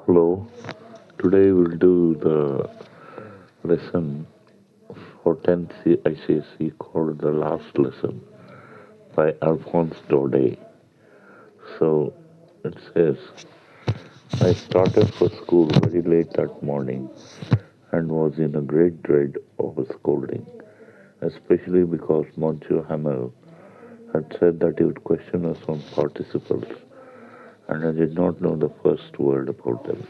Hello, today we'll do the lesson for 10th ICSE called The Last Lesson by Alphonse Daudet. So it says, I started for school very late that morning and was in a great dread of a scolding, especially because Monsieur Hamel had said that he would question us on participles and I did not know the first word about them.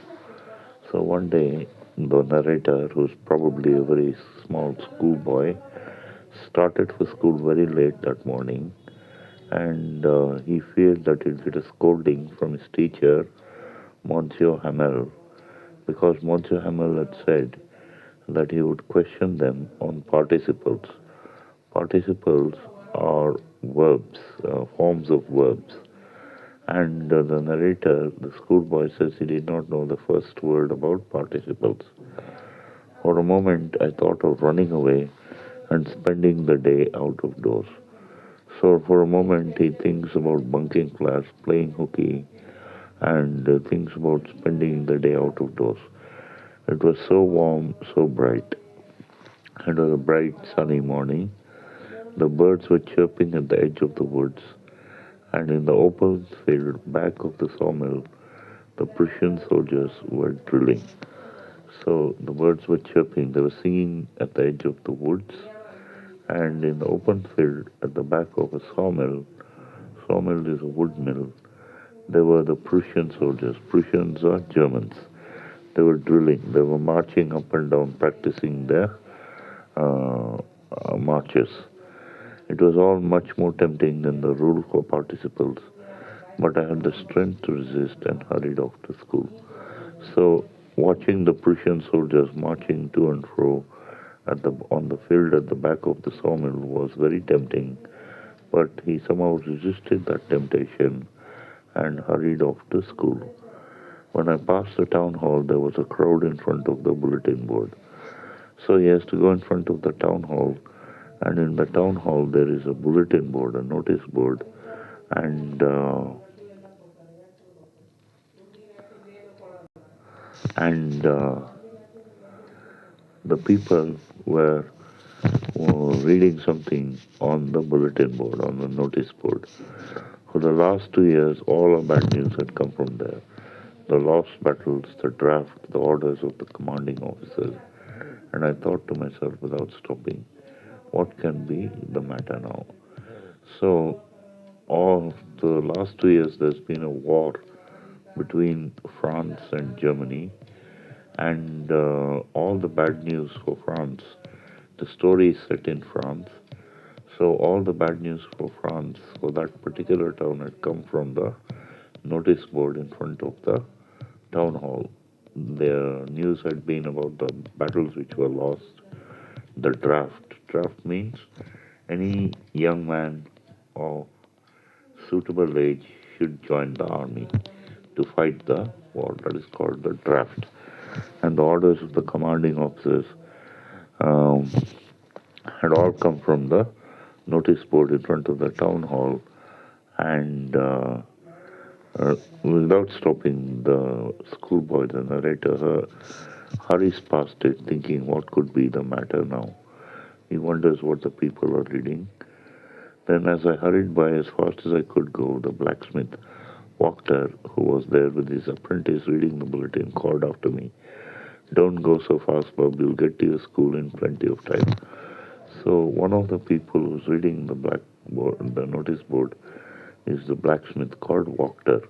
So one day, the narrator, who's probably a very small schoolboy, started for school very late that morning, and he feared that he'd get a scolding from his teacher, Monsieur Hamel, because Monsieur Hamel had said that he would question them on participles. Participles are verbs, forms of verbs. And the narrator, the schoolboy, says he did not know the first word about participles. For a moment, I thought of running away and spending the day out of doors. So, for a moment, he thinks about bunking class, playing hooky, and thinks about spending the day out of doors. It was so warm, so bright. It was a bright, sunny morning. The birds were chirping at the edge of the woods, and in the open field back of the sawmill, the Prussian soldiers were drilling. So the birds were chirping, they were singing at the edge of the woods, and in the open field at the back of a sawmill, sawmill is a wood mill, there were the Prussian soldiers. Prussians are Germans. They were drilling, they were marching up and down, practicing their marches. It was all much more tempting than the rule for participles, but I had the strength to resist and hurried off to school. So, watching the Prussian soldiers marching to and fro on the field at the back of the sawmill was very tempting, but he somehow resisted that temptation and hurried off to school. When I passed the town hall, there was a crowd in front of the bulletin board. So he has to go in front of the town hall, and in the town hall there is a bulletin board, a notice board, and the people were reading something on the bulletin board, on the notice board. For the last 2 years, all our bad news had come from there. The lost battles, the draft, the orders of the commanding officers. And I thought to myself without stopping, what can be the matter now? So, all the last 2 years, there's been a war between France and Germany, and all the bad news for France. The story is set in France, so all the bad news for France for that particular town had come from the notice board in front of the town hall. The news had been about the battles which were lost. The draft. Draft means any young man of suitable age should join the army to fight the war. That is called the draft. And the orders of the commanding officers um, had all come from the notice board in front of the town hall, and without stopping, the schoolboy, the narrator, hurries past it, thinking what could be the matter now. He wonders what the people are reading. Then, as I hurried by as fast as I could go, the blacksmith, Wachter, who was there with his apprentice reading the bulletin, called after me, "Don't go so fast, Bob. You'll get to your school in plenty of time." So one of the people who's reading the notice board, is the blacksmith called Wachter,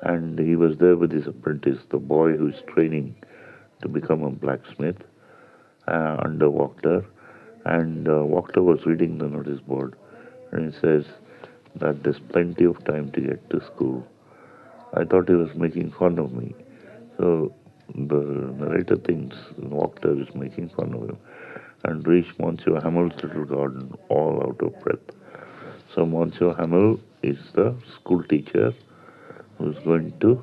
and he was there with his apprentice, the boy who's training to become a blacksmith under Wachter. And Wachter was reading the notice board, and he says that there's plenty of time to get to school. I thought he was making fun of me. So the narrator thinks Wachter is making fun of him and reached Monsieur Hamel's little garden all out of breath. So Monsieur Hamel is the school teacher who's going to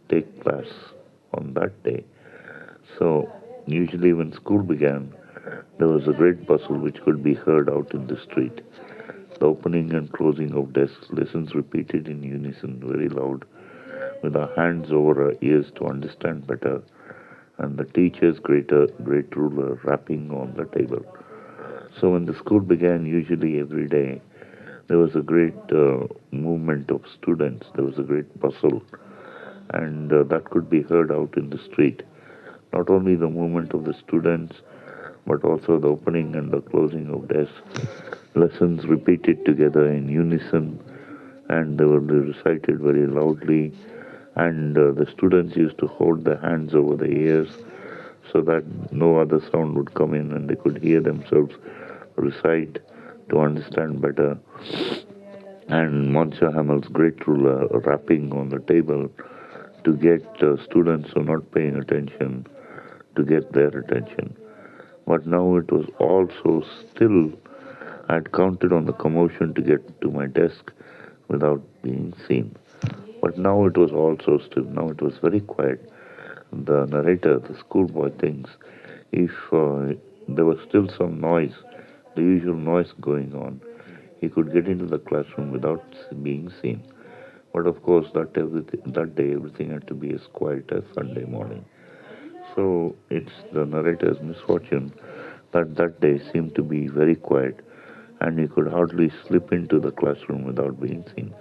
take class on that day. So usually when school began, there was a great bustle which could be heard out in the street. The opening and closing of desks, lessons repeated in unison, very loud, with our hands over our ears to understand better, and the teacher's great ruler rapping on the table. So when the school began, usually every day, there was a great movement of students. There was a great bustle, and that could be heard out in the street. Not only the movement of the students, but also the opening and the closing of desks. Lessons repeated together in unison, and they were recited very loudly. And the students used to hold their hands over their ears so that no other sound would come in, and they could hear themselves recite to understand better. And Monsieur Hamel's great ruler rapping on the table to get students who are not paying attention to get their attention. But now it was also still. I had counted on the commotion to get to my desk without being seen. But now it was also still. Now it was very quiet. The narrator, the schoolboy, thinks if there was still some noise, the usual noise going on, he could get into the classroom without being seen. But of course, that day everything had to be as quiet as Sunday morning. So it's the narrator's misfortune that that day seemed to be very quiet, and he could hardly slip into the classroom without being seen.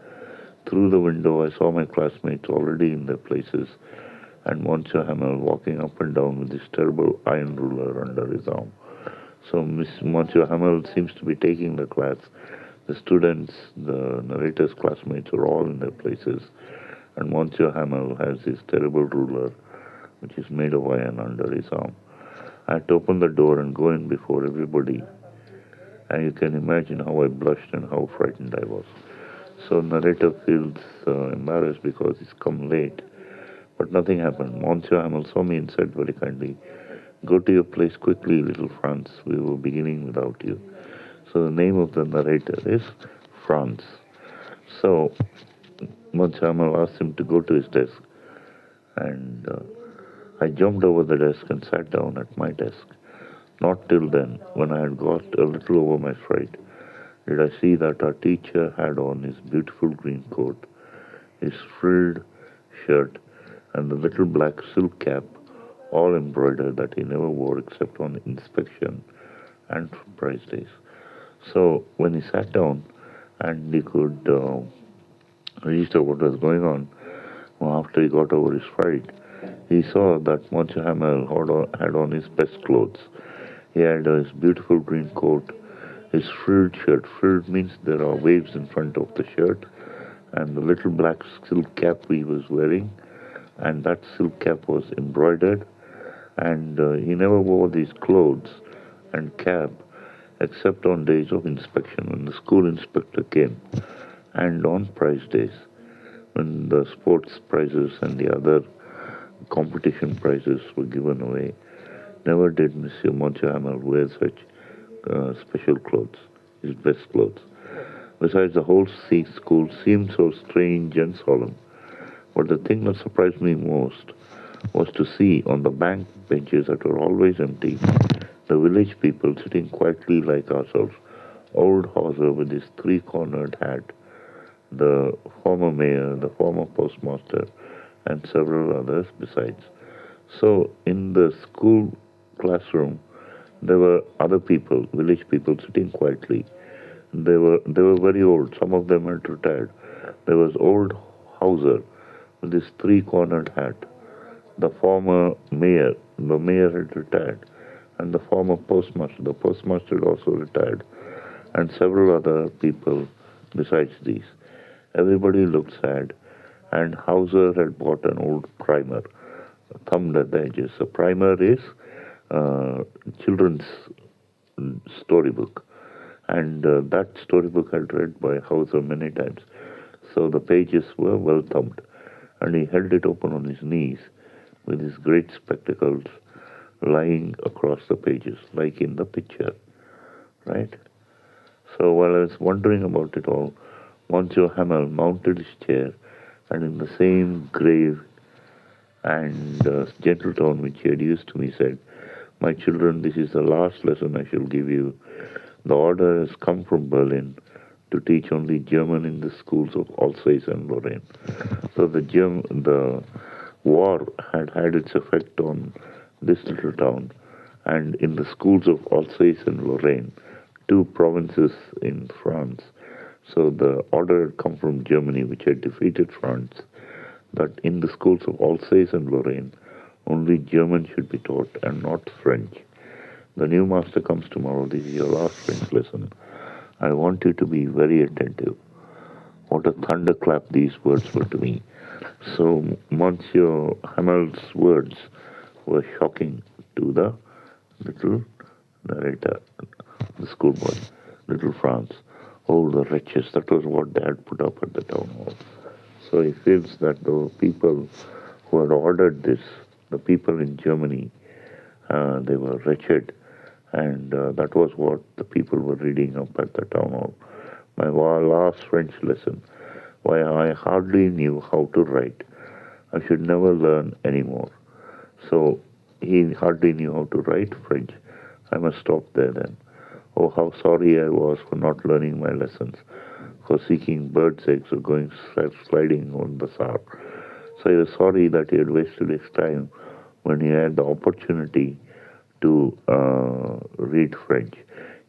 Through the window, I saw my classmates already in their places, and Monsieur Hamel walking up and down with his terrible iron ruler under his arm. So Monsieur Hamel seems to be taking the class. The students, the narrator's classmates are all in their places, and Monsieur Hamel has his terrible ruler, which is made of iron, under his arm. I had to open the door and go in before everybody, and you can imagine how I blushed and how frightened I was. So narrator feels embarrassed because he's come late, but nothing happened. Monsieur Hamel saw me and said very kindly, "Go to your place quickly, little Franz. We were beginning without you." So the name of the narrator is Franz. So Monsieur Hamel asked him to go to his desk, and I jumped over the desk and sat down at my desk. Not till then, when I had got a little over my fright, did I see that our teacher had on his beautiful green coat, his frilled shirt, and the little black silk cap, all embroidered, that he never wore except on inspection and prize days. So when he sat down and he could register what was going on, after he got over his fright, he saw that Monsieur Hamel had on his best clothes. He had his beautiful green coat, his frilled shirt. Frilled means there are waves in front of the shirt, and the little black silk cap he was wearing, and that silk cap was embroidered, and he never wore these clothes and cap except on days of inspection when the school inspector came, and on prize days when the sports prizes and the other competition prizes were given away. Never did Monsieur Hamel wear such special clothes, his best clothes. Besides, the whole school seemed so strange and solemn. But the thing that surprised me most was to see on the bank benches that were always empty the village people sitting quietly like ourselves. Old Hauser with his three-cornered hat, the former mayor, the former postmaster, and several others besides. So in the school classroom, there were other people, village people, sitting quietly. They were very old. Some of them had retired. There was old Hauser with his three-cornered hat. The former mayor, the mayor had retired, and the former postmaster, the postmaster had also retired, and several other people besides these. Everybody looked sad, and Hauser had bought an old primer, thumbed at the edges. A primer is uh, children's storybook, and that storybook I read by Hauser many times. So the pages were well thumbed, and he held it open on his knees with his great spectacles lying across the pages, like in the picture, right? So while I was wondering about it all, Monsieur Hamel mounted his chair, and in the same grave and gentle tone which he had used to me, said, "My children, this is the last lesson I shall give you. The order has come from Berlin to teach only German in the schools of Alsace and Lorraine. So the war had had its effect on this little town, and in the schools of Alsace and Lorraine, two provinces in France. So the order had come from Germany, which had defeated France, that in the schools of Alsace and Lorraine, only German should be taught and not French. The new master comes tomorrow. This is your last French lesson. I want you to be very attentive. What a thunderclap these words were to me. So Monsieur Hamel's words were shocking to the little narrator, the schoolboy, little Franz. Oh, the wretches, that was what they had put up at the town hall. So he feels that the people who had ordered this, the people in Germany, they were wretched, and that was what the people were reading up at the town hall. My last French lesson, why I hardly knew how to write. I should never learn anymore. So he hardly knew how to write French. I must stop there then. Oh, how sorry I was for not learning my lessons, for seeking birds' eggs or going sliding on the Saar. So he was sorry that he had wasted his time when he had the opportunity to read French.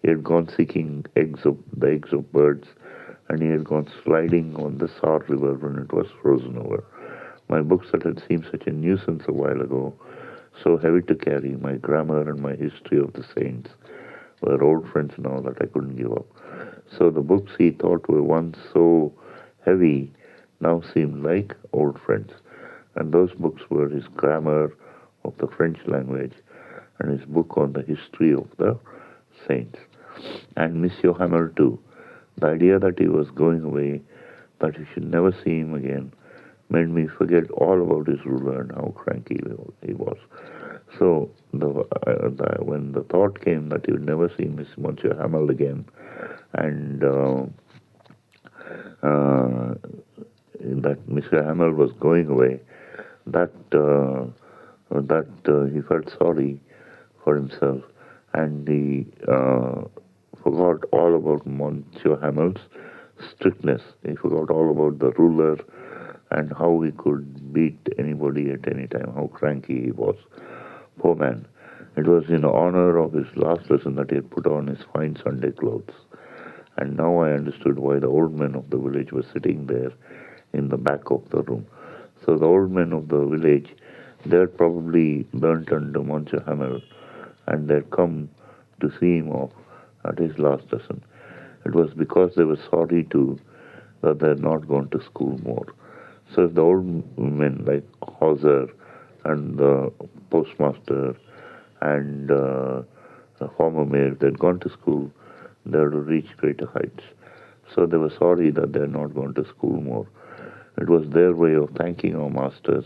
He had gone seeking the eggs of birds, and he had gone sliding on the Saar River when it was frozen over. My books that had seemed such a nuisance a while ago, so heavy to carry, my grammar and my history of the saints, were old friends now that I couldn't give up. So the books he thought were once so heavy now seemed like old friends. And those books were his grammar of the French language and his book on the history of the saints. And Monsieur Hamel too. The idea that he was going away, that we should never see him again, made me forget all about his ruler and how cranky he was. So when the thought came that he would never see Monsieur Hamel again, and that Mr. Hamel was going away, that he felt sorry for himself, and he forgot all about Monsieur Hamel's strictness. He forgot all about the ruler and how he could beat anybody at any time, how cranky he was. Poor man. It was in honor of his last lesson that he had put on his fine Sunday clothes. And now I understood why the old men of the village were sitting there in the back of the room. So the old men of the village, they had probably learnt under Monsieur Hamel, and they had come to see him off at his last lesson. It was because they were sorry too that they had not gone to school more. So if the old men like Hauser and the postmaster and the former mayor, they had gone to school, they would have reached greater heights. So they were sorry that they had not gone to school more. It was their way of thanking our masters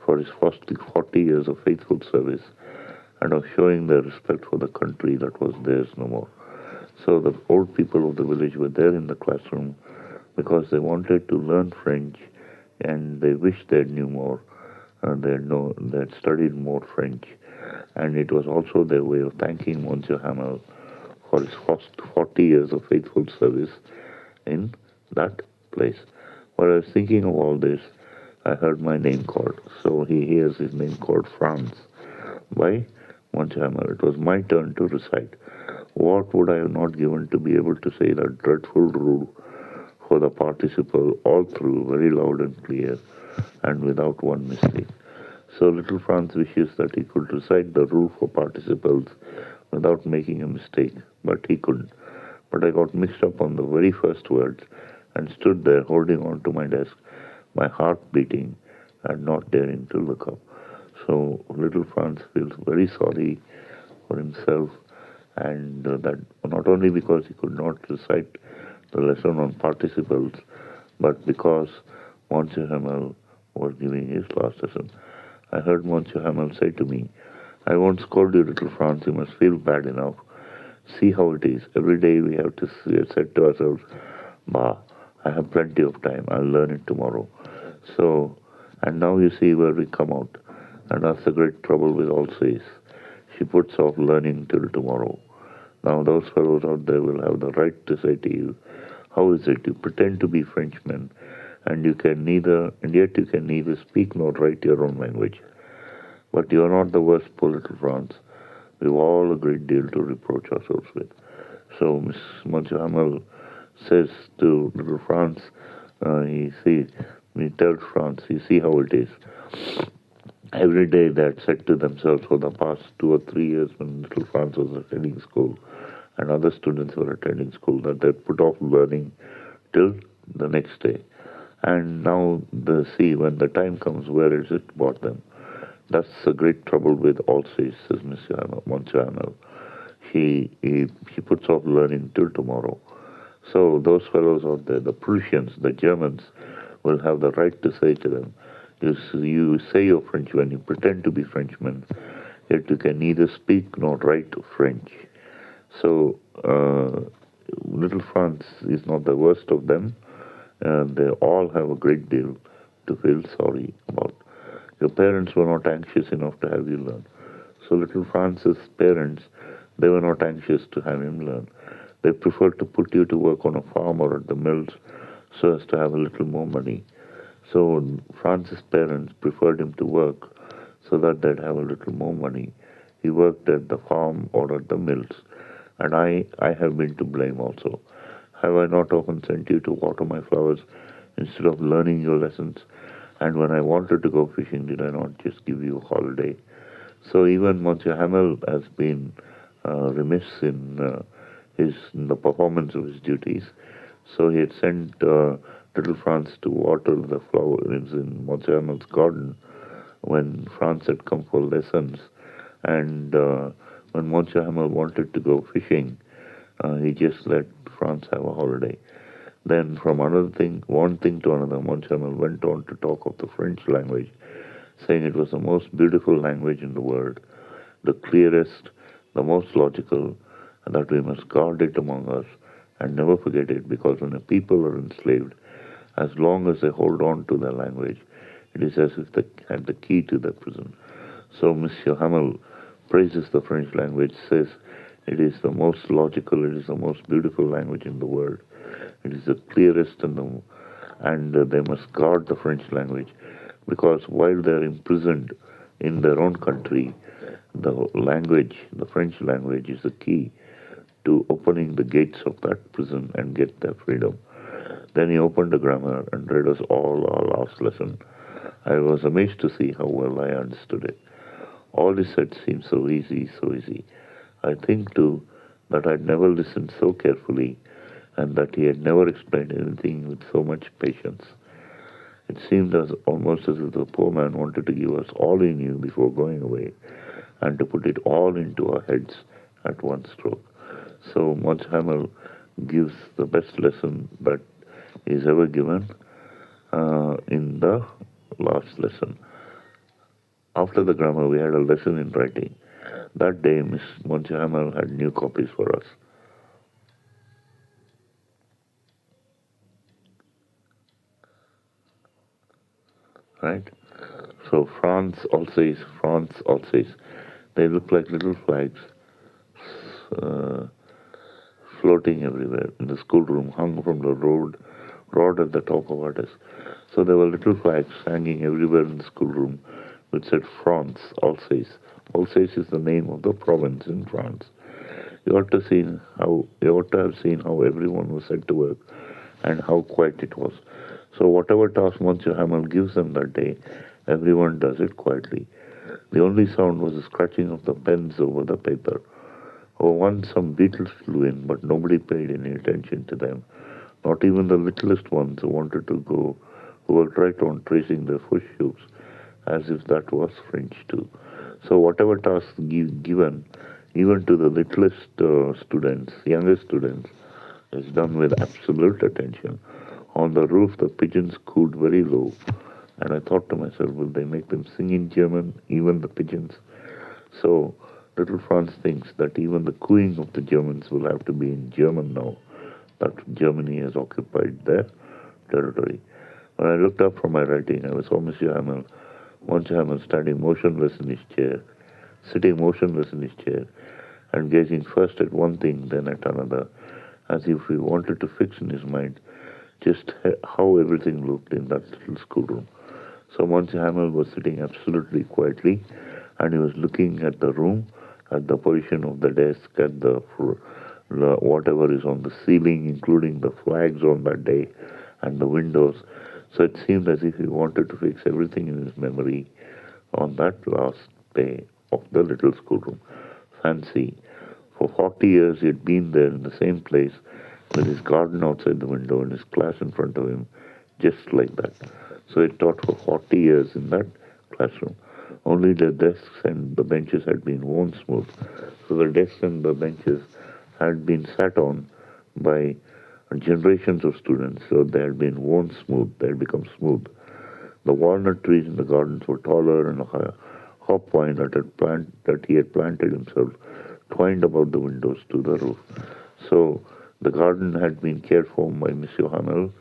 for his first 40 years of faithful service and of showing their respect for the country that was theirs no more. So the old people of the village were there in the classroom because they wanted to learn French and they wished they knew more. They had studied more French, and it was also their way of thanking Monsieur Hamel for his first 40 years of faithful service in that place. While I was thinking of all this, I heard my name called. So he hears his name called Franz by Monsieur Hamel. It was my turn to recite. What would I have not given to be able to say that dreadful rule for the participle all through, very loud and clear, and without one mistake. So little Franz wishes that he could recite the rule for participles without making a mistake, but he couldn't. But I got mixed up on the very first words and stood there holding on to my desk, my heart beating and not daring to look up. So little Franz feels very sorry for himself, and that not only because he could not recite the lesson on participles, but because Monsieur Hamel was giving his last lesson. I heard Monsieur Hamel say to me, I won't scold you, little Franz, you must feel bad enough. See how it is. Every day we have said to ourselves, bah, I have plenty of time, I'll learn it tomorrow. So, and now you see where we come out. And that's the great trouble with Alsace. She puts off learning till tomorrow. Now those fellows out there will have the right to say to you, How is it? You pretend to be Frenchmen, and yet you can neither speak nor write your own language. But you are not the worst poor little France. We've all a great deal to reproach ourselves with. So Miss Monsieur Hamel says to little France, he see, he tells France, you see how it is. Every day they had said to themselves for the past 2 or 3 years when little Franz was attending school and other students were attending school that they'd put off learning till the next day. And now the see when the time comes, where is it brought them? That's the great trouble with Alsace, says Monsieur Hamel. He puts off learning till tomorrow. So those fellows out there, the Prussians, the Germans, will have the right to say to them, you say you're French when you pretend to be Frenchmen, yet you can neither speak nor write French. So little France is not the worst of them, and they all have a great deal to feel sorry about. Your parents were not anxious enough to have you learn. So little France's parents, they were not anxious to have him learn. They preferred to put you to work on a farm or at the mills so as to have a little more money. So France's parents preferred him to work so that they'd have a little more money. He worked at the farm or at the mills. And I have been to blame also. Have I not often sent you to water my flowers instead of learning your lessons? And when I wanted to go fishing, did I not just give you a holiday? So even Monsieur Hamel has been remiss in the performance of his duties. So he had sent little Franz to water the flowers in Monsieur Hamel's garden when Franz had come for lessons. And when Monsieur Hamel wanted to go fishing, he just let Franz have a holiday. Then from one thing to another, Monsieur Hamel went on to talk of the French language, saying it was the most beautiful language in the world, the clearest, the most logical, and that we must guard it among us and never forget it, because when a people are enslaved, as long as they hold on to their language, it is as if they had the key to their prison. So Monsieur Hamel praises the French language, says it is the most logical, it is the most beautiful language in the world. It is the clearest and they must guard the French language because while they are imprisoned in their own country, the French language is the key to opening the gates of that prison and get their freedom. Then he opened the grammar and read us all our last lesson. I was amazed to see how well I understood it. All he said seemed so easy, so easy. I think, too, that I'd never listened so carefully and that he had never explained anything with so much patience. It seemed almost as if the poor man wanted to give us all he knew before going away and to put it all into our heads at one stroke. So Mons Hamel gives the best lesson that is ever given in the last lesson. After the grammar, we had a lesson in writing. That day, Miss Monsieur Hamel had new copies for us. Right? So France Alsace. They look like little flags uh, floating everywhere in the schoolroom, hung from the rod at the top of our desk. So there were little flags hanging everywhere in the schoolroom which said France, Alsace. Alsace is the name of the province in France. You ought to have seen how everyone was set to work and how quiet it was. So whatever task Monsieur Hamel gives them that day, everyone does it quietly. The only sound was the scratching of the pens over the paper. Oh, once some beetles flew in, but nobody paid any attention to them. Not even the littlest ones who worked right on tracing their footsteps, as if that was French too. So whatever task given, even to the littlest youngest students, is done with absolute attention. On the roof, the pigeons cooed very low, and I thought to myself, will they make them sing in German, even the pigeons? So little Franz thinks that even the cooing of the Germans will have to be in German now, that Germany has occupied their territory. When I looked up from my writing, I saw Monsieur Hamel sitting motionless in his chair, and gazing first at one thing, then at another, as if he wanted to fix in his mind just how everything looked in that little schoolroom. So Monsieur Hamel was sitting absolutely quietly, and he was looking at the room, at the position of the desk, at the whatever is on the ceiling, including the flags on that day, and the windows. So it seemed as if he wanted to fix everything in his memory on that last day of the little schoolroom. Fancy. For 40 years he had been there in the same place with his garden outside the window and his class in front of him, just like that. So he taught for 40 years in that classroom. Only the desks and the benches had been worn smooth. So the desks and the benches had been sat on by generations of students, so they had been worn smooth, they had become smooth. The walnut trees in the gardens were taller, and a hop vine that he had planted himself twined about the windows to the roof. So the garden had been cared for by Monsieur Hamel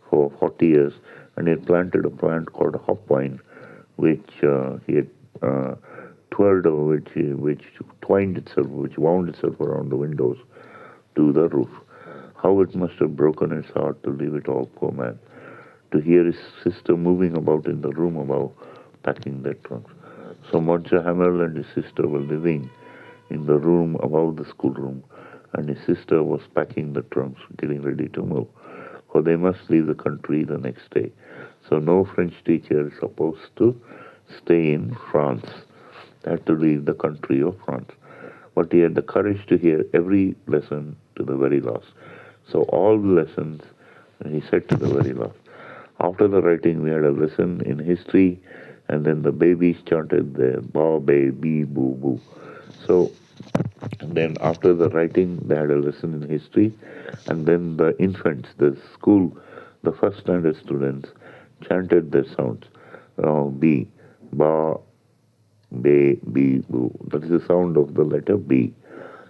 for 40 years, and he had planted a plant called a hop-vine, which he had twirled over, which twined itself, which wound itself around the windows to the roof. How it must have broken his heart to leave it all, poor man, to hear his sister moving about in the room above, packing their trunks. So Monsieur Hamel and his sister were living in the room above the schoolroom, and his sister was packing the trunks, getting ready to move, for they must leave the country the next day. So no French teacher is supposed to stay in France. They had to leave the country of France. But he had the courage to hear every lesson to the very last. So all the lessons, he said to the very last. After the writing, we had a lesson in history, and then the babies chanted the ba, ba, bee, boo, boo. So, and then after the writing, they had a lesson in history, and then the infants, the school, the first standard students chanted their sounds. B, ba, be, bee, boo. That is the sound of the letter B.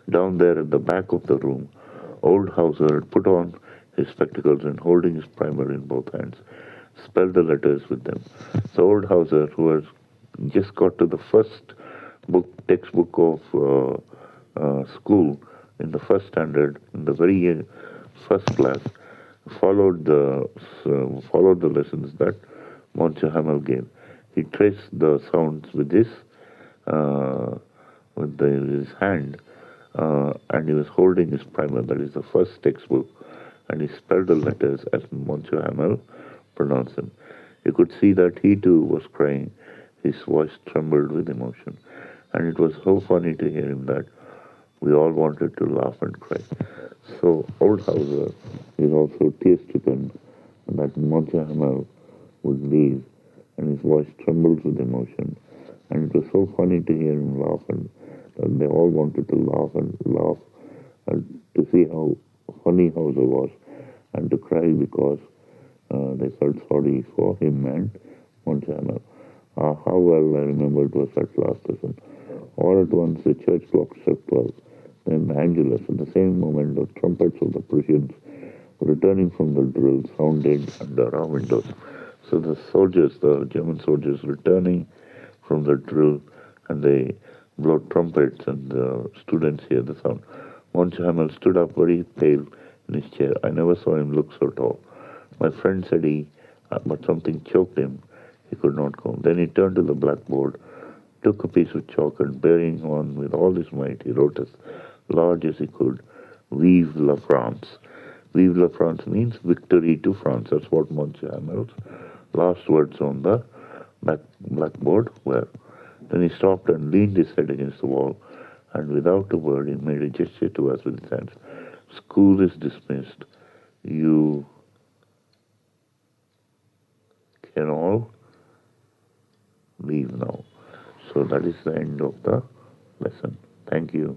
Down there at the back of the room, old Hauser had put on his spectacles and holding his primer in both hands, spelled the letters with them. So old Hauser, who has just got to the first textbook of school in the first standard, in the very first class, followed the lessons that Monsieur Hamel gave. He traced the sounds uh, his hand, and he was holding his primer, that is the first textbook, and he spelled the letters as Monsieur Hamel pronounced them. You could see that he too was crying. His voice trembled with emotion, and it was so funny to hear him that we all wanted to laugh and cry. So old Hauser is also tear-stricken that Monsieur Hamel would leave, and his voice trembled with emotion. And it was so funny to hear him laugh, and they all wanted to laugh and laugh, and to see how funny Hauser was, and to cry because they felt sorry for him and Monsieur Hamel. How well I remember it was that last lesson. All at once the church clock struck 12. Then the Angelus, at the same moment, the trumpets of the Prussians returning from the drill sounded under our windows. So the soldiers, the German soldiers, returning from the drill, and they blow trumpets, and the students hear the sound. Monsieur Hamel stood up very pale in his chair. I never saw him look so tall. My friend said but something choked him. He could not go. Then he turned to the blackboard, took a piece of chalk, and bearing on with all his might, he wrote as large as he could, Vive la France. Vive la France means victory to France. That's what Monsieur Hamel's last words on the blackboard were. Then he stopped and leaned his head against the wall, and without a word he made a gesture to us with his hands. School is dismissed. You can all leave now. So that is the end of the lesson. Thank you.